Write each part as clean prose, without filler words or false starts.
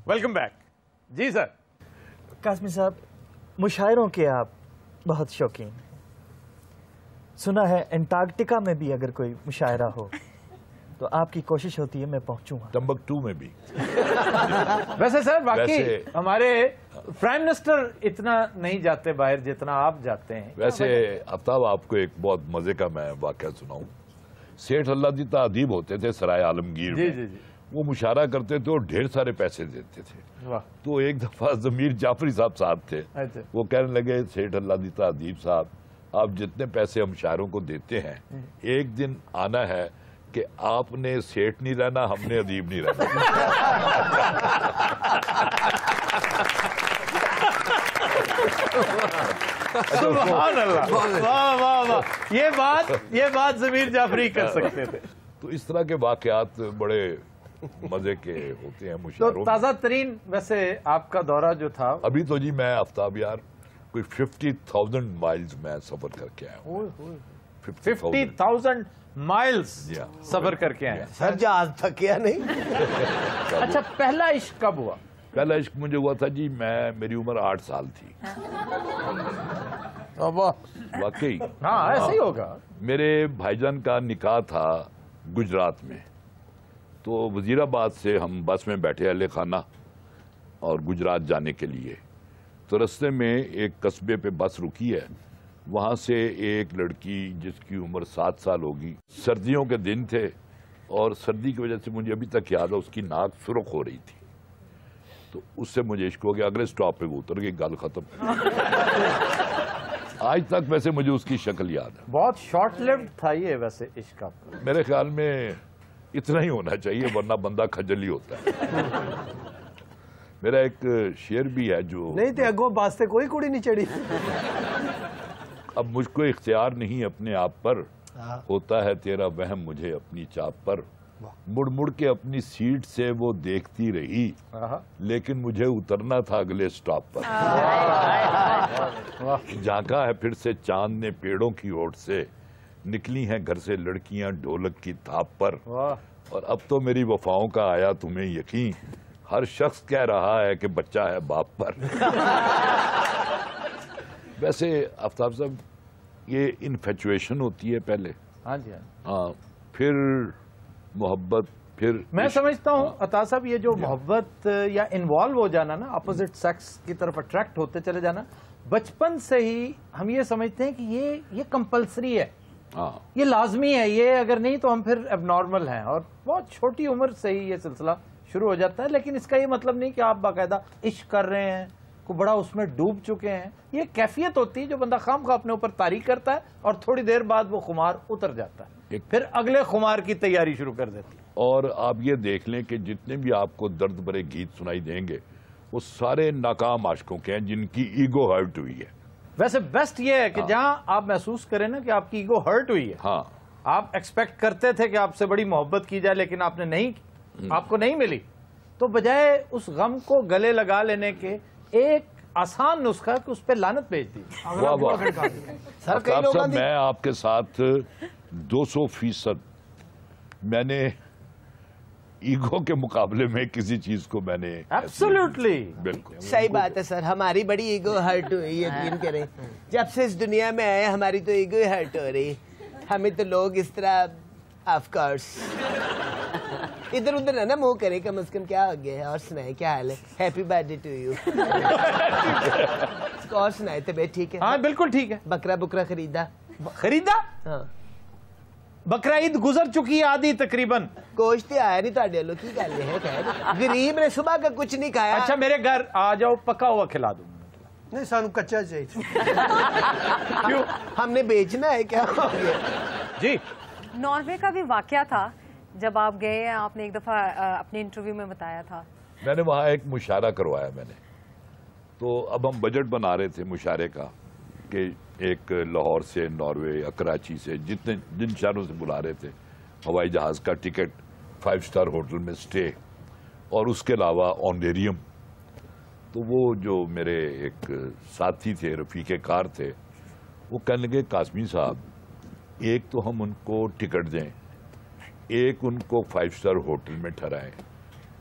Welcome back. جی sir. Qasmi صاحب، مشاعروں کے آپ بہت شوقین ہیں. سنا ہے انٹارکٹیکا میں بھی اگر کوئی مشاعرہ ہو تو آپ کی کوشش ہوتی ہے میں پہنچوں گا. ٹمبکٹو میں بھی. ویسے سر واقعی ہمارے پرائم منسٹر اتنا نہیں جاتے باہر جتنا آپ جاتے ہیں. ویسے آفتاب آپ کو ایک بہت مزے کا میں واقعہ سناؤں. سیٹھ اللہ دی تادیب ہوتے تھے سرائے عالمگیر میں. جی جی. وہ مشاعرہ کرتے تھے اور ڈھیر سارے پیسے دیتے تھے. تو ایک دفعہ ضمیر جعفری صاحب ساتھ تھے. وہ کہنے لگے سیٹھ اللہ دی تادیب صاحب، آپ جتنے پیسے ہم شاعروں کو دیتے ہیں ایک دن آنا ہے کہ آپ نے سیٹھ نہیں رہنا، ہم نے ادیب نہیں رہنا. سبحان اللہ، واہ واہ واہ. یہ بات ضمیر جعفری کر سکتے تھے. تو اس طرح کے واقعات بڑے مزے کے ہوتے ہیں مشاعروں تو میں. تازہ ترین ویسے آپ کا دورہ جو تھا ابھی تو جی میں آفتاب یار کوئی 50,000 مائلز میں سفر کر کے آیا ہوں. 50,000 مائلز سفر کر کے آئے. سر جہاز تھکیا نہیں. اچھا، پہلا عشق کب ہوا؟ پہلا عشق مجھے ہوا تھا جی میری عمر 8 سال تھی. واقعی ہاں ایسے ہی ہوگا. میرے بھائی جان کا نکاح تھا گجرات میں. تو وزیر آباد سے ہم بس میں بیٹھے اہل خانہ اور گجرات جانے کے لیے. تو رستے میں ایک قصبے پہ بس رکی ہے. وہاں سے ایک لڑکی جس کی عمر 7 سال ہوگی، سردیوں کے دن تھے اور سردی کی وجہ سے مجھے ابھی تک یاد ہے اس کی ناک سرخ ہو رہی تھی. تو اس سے مجھے عشق ہو گیا. اگلے سٹاپ پہ وہ اتر گئی، گل ختم. آج تک ویسے مجھے اس کی شکل یاد ہے. بہت شارٹ لیوڈ تھا یہ ویسے عشق آپ. میرے خیال میں اتنا ہی ہونا چاہیے ورنہ بندہ کھجل ہی ہوتا ہے. میرا ایک شعر بھی ہے جو نہیں تے اگوں واسطے کوئی کڑی نہیں چڑھی. اب مجھ کو اختیار نہیں اپنے آپ پر، ہوتا ہے تیرا وہم مجھے اپنی چاپ پر. مڑ مڑ کے اپنی سیٹ سے وہ دیکھتی رہی لیکن مجھے اترنا تھا اگلے سٹاپ پر. جھانکا ہے پھر سے چاند نے پیڑوں کی اوٹ سے، نکلی ہیں گھر سے لڑکیاں ڈھولک کی تھاپ پر. اور اب تو میری وفاؤں کا آیا تمہیں یقین، ہر شخص کہہ رہا ہے کہ بچہ ہے باپ پر. ویسے آفتاب صاحب یہ انفیچویشن ہوتی ہے پہلے. ہاں جی ہاں. پھر محبت، پھر میں سمجھتا ہوں عطا صاحب یہ جو محبت یا انوالو ہو جانا نا، اپوزٹ سیکس کی طرف اٹریکٹ ہوتے چلے جانا، بچپن سے ہی ہم یہ سمجھتے ہیں کہ یہ کمپلسری ہے، یہ لازمی ہے، یہ اگر نہیں تو ہم پھر اب نارمل ہیں. اور بہت چھوٹی عمر سے ہی یہ سلسلہ شروع ہو جاتا ہے. لیکن اس کا یہ مطلب نہیں کہ آپ باقاعدہ عشق کر رہے ہیں، کو بڑا اس میں ڈوب چکے ہیں. یہ کیفیت ہوتی ہے جو بندہ خام خواہ اپنے اوپر طاری کرتا ہے اور تھوڑی دیر بعد وہ خمار اتر جاتا ہے، پھر اگلے خمار کی تیاری شروع کر دیتی ہے. اور آپ یہ دیکھ لیں کہ جتنے بھی آپ کو درد بھرے گیت سنائی دیں گے وہ سارے ناکام عاشقوں کے ہیں جن کی ایگو ہرٹ ہوئی ہے. ویسے بیسٹ یہ ہے کہ جہاں آپ محسوس کریں نا کہ آپ کی ایگو ہرٹ ہوئی ہے، ہاں آپ ایکسپیکٹ کرتے تھے کہ آپ سے بڑی محبت کی جائے لیکن آپ کو نہیں ملی، تو بجائے اس غم کو گلے لگا لینے کے ایک آسان نسخہ کہ اس پہ لعنت بھیج دی. واہ واہ. آفتاب صاحب میں آپ کے ساتھ 200% میں نے ایگو کے مقابلے میں کسی چیز کو میں نے ایبسولوٹلی بالکل صحیح بات ہے سر. ہماری بڑی ایگو ہرٹ ہوئی، یقین کریں. جب سے اس دنیا میں آئے ہماری تو ایگو ہرٹ ہو رہی. ہمیں تو لوگ اس طرح آف کورس ادھر ادھر ہے نا منہ کرے. کم از کم کیا ہو گیا ہے؟ اور سنائے کیا حال ہے؟ Happy birthday to you. اور سنائے طبیعت ٹھیک ہے؟ ہاں بالکل ٹھیک ہے. بکرا خریدا؟ ہاں. بکرا عید گزر چکی ہے آدھی تقریباً. گوشت آیا نہیں تھوڑے لوگ کی گل ہے. خیر غریب نے صبح کا کچھ نہیں کھایا. اچھا میرے گھر آ جاؤ، پکا ہوا کھلا دوں. نہیں سانو کچا چاہیے. کیوں ہم نے بیچنا ہے کیا؟ جی ناروے کا بھی واقعہ تھا جب آپ گئے ہیں، آپ نے ایک دفعہ اپنے انٹرویو میں بتایا تھا. میں نے وہاں ایک مشاعرہ کروایا میں نے. تو اب ہم بجٹ بنا رہے تھے مشاعرے کا کہ ایک لاہور سے، ناروے یا کراچی سے، جن شہروں سے بلا رہے تھے، ہوائی جہاز کا ٹکٹ، 5 اسٹار ہوٹل میں سٹے، اور اس کے علاوہ آنڈیریم. تو وہ جو میرے ایک ساتھی تھے، رفیق کار تھے، وہ کہنے لگے قاسمی صاحب ایک تو ہم ان کو ٹکٹ دیں، ایک ان کو 5 اسٹار ہوٹل میں ٹھہرائیں،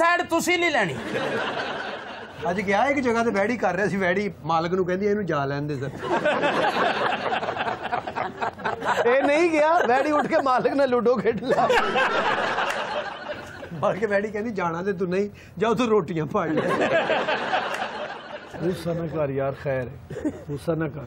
ਸਾਈਡ ਤੁਸੀਂ ਨਹੀਂ ਲੈਣੀ। ਅੱਜ ਗਿਆ ਇੱਕ ਜਗ੍ਹਾ ਤੇ ਵੈੜੀ ਕਰ ਰਿਹਾ ਸੀ, ਵੈੜੀ ਮਾਲਕ ਨੂੰ ਕਹਿੰਦੀ ਇਹਨੂੰ ਜਾ ਲੈਣ ਦੇ ਸਰ। ਇਹ ਨਹੀਂ ਗਿਆ, ਵੈੜੀ ਉੱਠ ਕੇ ਮਾਲਕ ਨਾਲ ਲੂਡੋ ਖੇਡ ਲਿਆ। ਬਲਕਿ ਵੈੜੀ ਕਹਿੰਦੀ ਜਾਣਾ ਤੇ ਤੂੰ ਨਹੀਂ, ਜਾਓ ਤੂੰ ਰੋਟੀਆਂ ਫੜ ਲੈ। ਗੁੱਸਾ ਨਾ ਕਰ ਯਾਰ, ਖੈਰ ਹੈ, ਗੁੱਸਾ ਨਾ ਕਰ।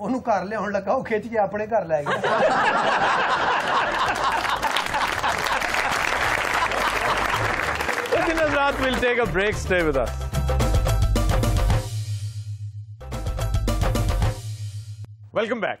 ਉਹਨੂੰ ਘਰ ਲਿਆਉਣ ਲੱਗਾ, ਉਹ ਖਿੱਚ ਕੇ ਆਪਣੇ ਘਰ ਲੈ ਗਿਆ। we'll take a break. Stay with us. Welcome back.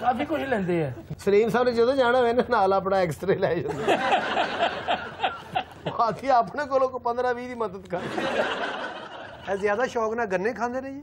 ਕਾਫੀ ਕੁਝ ਲੈਂਦੇ ਆ। ਸਲੀਮ ਸਾਹਿਬ ਨੇ ਜਦੋਂ ਜਾਣਾ ਹੋਵੇ ਨਾ, ਨਾਲ ਆਪਣਾ ਐਕਸਟਰੇ ਲੈ ਜਾਂਦੇ। ਹਾਥੀ ਆਪਣੇ ਕੋਲੋਂ ਕੋ 15-20 ਦੀ ਮਦਦ ਕਰ। ਇਹ ਜ਼ਿਆਦਾ ਸ਼ੌਕ ਨਾਲ ਗੰਨੇ ਖਾਂਦੇ ਨੇ ਜੀ?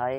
ਹਾਏ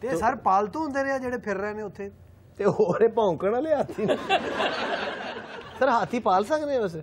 ਤੇ ਸਰ ਪਾਲਤੂ ਹੁੰਦੇ ਨੇ ਆ ਜਿਹੜੇ ਫਿਰ ਰਹੇ ਨੇ ਉੱਥੇ, ਤੇ ਹੋਰ ਇਹ ਭੌਂਕਣ ਵਾਲੇ ਹਾਥੀ ਨੇ। ਸਰ ਹਾਥੀ ਪਾਲ ਸਕਦੇ ਆ ਵੈਸੇ?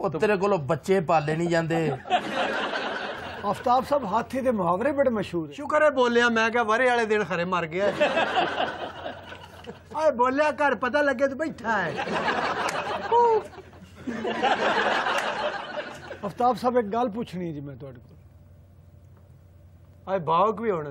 ਉਹ ਤੇਰੇ ਕੋਲੋਂ ਬੱਚੇ ਪਾਲੇ ਨਹੀਂ ਜਾਂਦੇ। ਆਫਤਾਬ ਸਾਹਿਬ ਹਾਥੀ ਦੇ ਮੁਹਾਵਰੇ ਬੜੇ ਮਸ਼ਹੂਰ ਹੈ। ਸ਼ੁਕਰ ਹੈ ਬੋਲਿਆ, ਮੈਂ ਕਿਹਾ ਵਰੇ ਵਾਲੇ ਦਿਨ ਖਰੇ ਮਰ ਗਿਆ। ਆਏ ਬੋਲਿਆ ਘਰ ਪਤਾ ਲੱਗੇ ਤੂੰ ਬੈਠਾ ਹੈ। ਆਫਤਾਬ ਸਾਹਿਬ ਇੱਕ ਗੱਲ ਪੁੱਛਣੀ ਜੀ ਮੈਂ ਤੁਹਾਡੇ ਕੋਲ। ਆਏ ਬਾਗ ਵੀ ਹੋਣਾ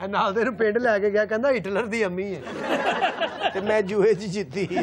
ਇਹ ਨਾਲ ਦੇ ਨੂੰ ਪਿੰਡ ਲੈ ਕੇ ਗਿਆ, ਕਹਿੰਦਾ ਹਿਟਲਰ ਦੀ ਅੰਮੀ ਹੈ ਤੇ ਮੈਂ ਜੂਏ 'ਚ ਜਿੱਤੀ ਹੈ।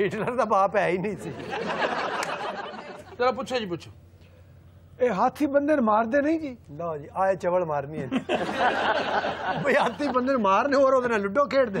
ਹਿਟਲਰ ਦਾ ਬਾਪ ਹੈ ਹੀ ਨਹੀਂ ਸੀ। ਤੇਰਾ ਪੁੱਛੋ ਜੀ, ਪੁੱਛੋ। ਇਹ ਹਾਥੀ ਬੰਦੇ ਨੂੰ ਮਾਰਦੇ ਨਹੀਂ ਜੀ? ਲਓ ਜੀ, ਆਏ ਚਵਲ ਮਾਰਨੀ ਹੈ। ਬਈ ਹਾਥੀ ਬੰਦੇ ਨੂੰ ਮਾਰਨੇ, ਹੋਰ ਉਹਦੇ ਨਾਲ ਲੁੱਡੋ ਖੇਡਦੇ।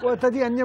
ਉਹ ਤਾਂ ਜੀ ਅੰਨੇ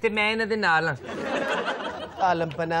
ਤੇ ਮੈਂ ਇਹਨਾਂ ਦੇ ਨਾਲ ਹਾਂ। ਆਲਮਪਨਾ,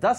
10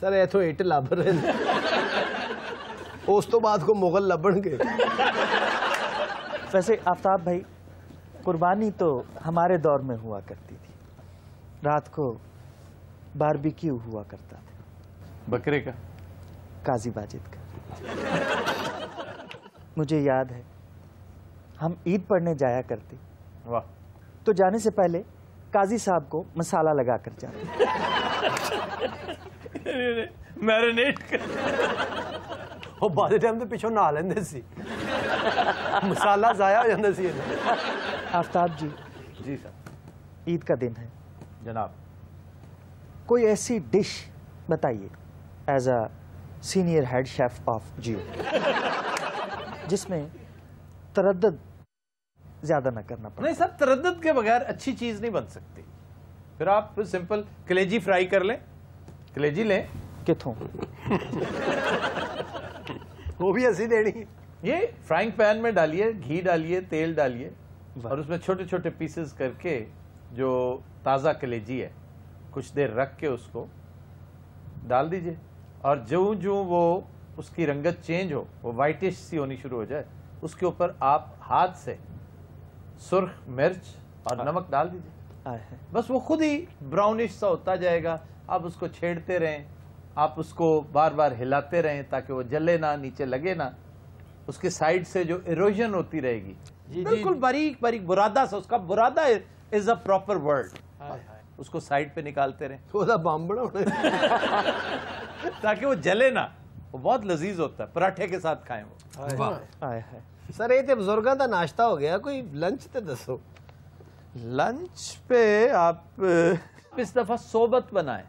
سر ایتھو اٹ لب رہے اس تو بعد کو مغل لبن گے. ویسے آفتاب بھائی قربانی تو ہمارے دور میں ہوا کرتی تھی. رات کو باربیکیو ہوا کرتا تھا. بکرے کا؟ قاضی باجد کا. مجھے یاد ہے ہم عید پڑھنے جایا کرتے. واہ. تو جانے سے پہلے قاضی صاحب کو مسالہ لگا کر جاتے. میرینیٹ کر. وہ بعد ٹائم تو پچھوں نہ لیندے سی, مسالہ ضائع ہو جاتا سی. آفتاب جی. جی سر. عید کا دن ہے جناب, کوئی ایسی ڈش بتائیے as a senior head chef of Geo جس میں تردد زیادہ نہ کرنا پڑے. نہیں سر, تردد کے بغیر اچھی چیز نہیں بن سکتی. پھر آپ سمپل کلیجی فرائی کر لیں. کلیجی لیں. کتوں وہ بھی ایسی دینی. یہ فرائنگ پین میں ڈالیے, گھی ڈالیے, تیل ڈالیے, اور اس میں چھوٹے چھوٹے پیسز کر کے جو تازہ کلیجی ہے کچھ دیر رکھ کے اس کو ڈال دیجئے. اور جو وہ اس کی رنگت چینج ہو, وہ وائٹش سی ہونی شروع ہو جائے, اس کے اوپر آپ ہاتھ سے سرخ مرچ اور نمک ڈال دیجئے. بس وہ خود ہی براؤنش سا ہوتا جائے گا. آپ اس کو چھیڑتے رہیں, آپ اس کو بار بار ہلاتے رہیں تاکہ وہ جلے نہ, نیچے لگے نہ. اس کے سائڈ سے جو ایروژن ہوتی رہے گی, بالکل باریک باریک برادہ سا, اس کا برادہ از اے پراپر ورڈ. اس کو سائڈ پہ نکالتے رہیں بام بڑا تاکہ وہ جلے نہ. وہ بہت لذیذ ہوتا ہے, پراٹھے کے ساتھ کھائیں وہ. سر یہ تو بزرگاں کا ناشتہ ہو گیا, کوئی لنچ تے دسو. لنچ پہ آپ اس دفعہ صحبت بنائیں.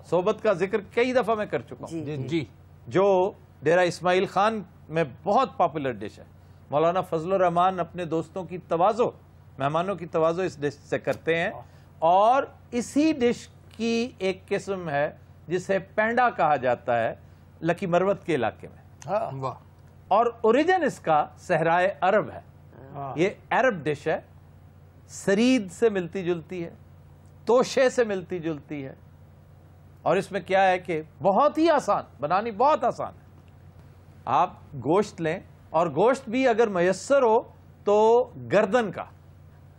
صحبت کا ذکر کئی دفعہ میں کر چکا ہوں. جی. جو ڈیرہ اسماعیل خان میں بہت پاپولر ڈش ہے. مولانا فضل الرحمان اپنے دوستوں کی توازو, مہمانوں کی توازو اس ڈش سے کرتے ہیں. اور اسی ڈش کی ایک قسم ہے جسے پینڈا کہا جاتا ہے لکی مروت کے علاقے میں. اور اوریجن اس کا صحرائے عرب ہے. یہ عرب ڈش ہے, سرید سے ملتی جلتی ہے, توشے سے ملتی جلتی ہے. اور اس میں کیا ہے کہ بہت ہی آسان, بنانی بہت آسان ہے. آپ گوشت لیں, اور گوشت بھی اگر میسر ہو تو گردن کا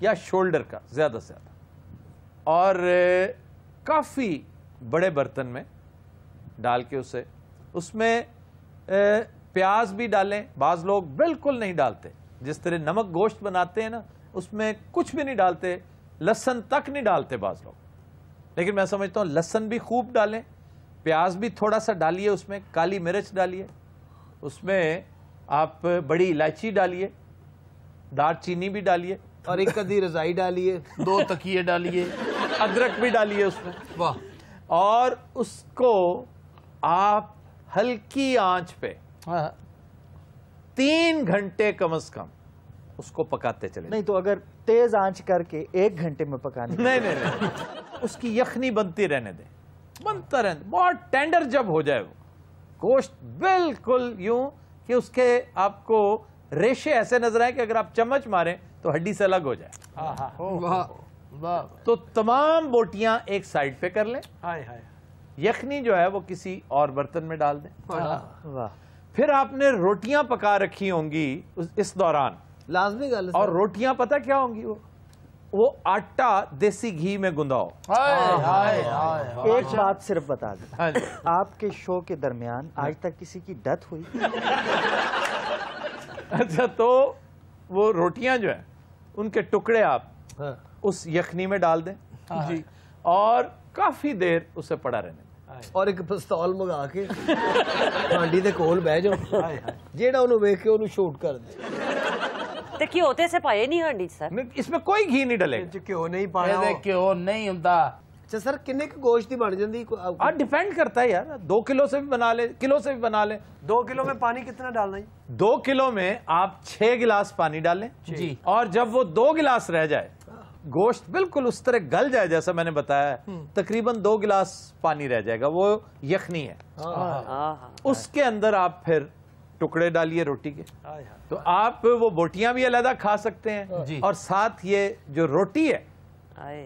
یا شولڈر کا زیادہ سے زیادہ, اور کافی بڑے برتن میں ڈال کے اسے, اس میں پیاز بھی ڈالیں. بعض لوگ بالکل نہیں ڈالتے, جس طرح نمک گوشت بناتے ہیں نا, اس میں کچھ بھی نہیں ڈالتے, لہسن تک نہیں ڈالتے بعض لوگ. لیکن میں سمجھتا ہوں لہسن بھی خوب ڈالیں, پیاز بھی تھوڑا سا ڈالیے, اس میں کالی مرچ ڈالیے, اس میں آپ بڑی الائچی ڈالیے, دار چینی بھی ڈالیے, اور ایک کدی رضائی ڈالیے, 2 تکیے ڈالیے, ادرک بھی ڈالیے اس میں. واہ. اور اس کو آپ ہلکی آنچ پہ 3 گھنٹے کم از کم اس کو پکاتے چلے. نہیں تو اگر تیز آنچ کر کے 1 گھنٹے میں پکانے, نہیں, اس کی یخنی بنتی رہنے دیں, بنتا رہنے. بہت ٹینڈر جب ہو جائے وہ گوشت, بالکل یوں کہ اس کے آپ کو ریشے ایسے نظر آئے کہ اگر آپ چمچ ماریں تو ہڈی سے الگ ہو جائے. تو تمام بوٹیاں ایک سائڈ پہ کر لیں. یخنی جو ہے وہ کسی اور برتن میں ڈال دیں. پھر آپ نے روٹیاں پکا رکھی ہوں گی اس دوران, لازمی گل. اور روٹیاں پتہ کیا ہوں گی, وہ آٹا دیسی گھی میں گندھا ہو. ایک بات صرف بتا دیں, آپ کے شو کے درمیان آج تک کسی کی ڈیتھ ہوئی؟ اچھا, تو وہ روٹیاں جو ہیں ان کے ٹکڑے آپ اس یخنی میں ڈال دیں جی, اور کافی دیر اسے پڑا رہنے دیں. اور ایک پستول منگا کے ہانڈی دے کول بہ جاؤ, جیڑا انہوں ویکھ کے انہوں شوٹ کر دے. تے گھی ہوتے سے پائے نہیں ہانڈی سر, اس میں کوئی گھی نہیں ڈلے گا. کیوں نہیں پایا؟ کیوں نہیں ہوندا. اچھا سر, کنے کی گوشت دی بن جاندی؟ ڈیپینڈ کرتا ہے یار, 2 کلو سے بھی بنا لیں, کلو سے بھی بنا لیں. 2 کلو میں پانی کتنا ڈالنا ہے؟ 2 کلو میں آپ 6 گلاس پانی ڈالیں جی. اور جب وہ 2 گلاس رہ جائے, گوشت بالکل اس طرح گل جائے جیسا میں نے بتایا, تقریباً 2 گلاس پانی رہ جائے گا, وہ یخنی ہے. اس کے اندر آپ پھر ٹکڑے ڈالیے روٹی کے. تو آپ وہ بوٹیاں بھی علیحدہ کھا سکتے ہیں, اور ساتھ یہ جو روٹی ہے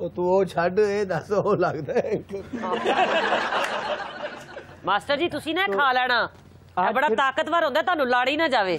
ਉਹ ਤੂੰ ਉਹ ਛੱਡ, ਇਹ ਦੱਸ ਉਹ ਲੱਗਦਾ ਹੈ ਮਾਸਟਰ ਜੀ ਤੁਸੀਂ ਨਾ ਇਹ ਖਾ ਲੈਣਾ, ਇਹ ਬੜਾ ਤਾਕਤਵਰ ਹੁੰਦਾ, ਤੁਹਾਨੂੰ ਲੜ ਹੀ ਨਾ ਜਾਵੇ।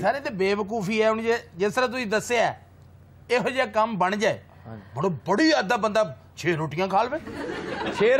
ਸਾਰੇ ਤੇ ਬੇਵਕੂਫੀ ਹੈ। ਹੁਣ ਜਿਸ ਤਰ੍ਹਾਂ ਤੁਸੀਂ ਦੱਸਿਆ ਇਹੋ ਜਿਹਾ ਕੰਮ ਬਣ ਜਾਏ, ਬੜੀ ਅੱਧਾ ਬੰਦਾ 6 ਰੋਟੀਆਂ ਖਾ ਲਵੇ। 6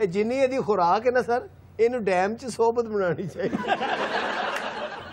ਇਹ ਜਿੰਨੀ ਇਹਦੀ ਖੁਰਾਕ ਹੈ ਨਾ ਸਰ, ਇਹਨੂੰ ਡੈਮ 'ਚ ਸੋਬਤ ਬਣਾਉਣੀ ਚਾਹੀਦੀ।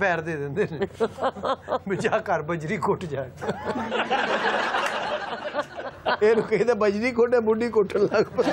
ਪੈਰ ਦੇ ਦਿੰਦੇ ਨੇ, ਵਿਚਾ ਘਰ ਬਜਰੀ ਕੁੱਟ ਜਾ। ਇਹਨੂੰ ਕਹਿੰਦੇ ਬਜਰੀ ਕੋਟੇ ਬੁੱਢੀ ਕੁੱਟਣ ਲੱਗ ਪਈ।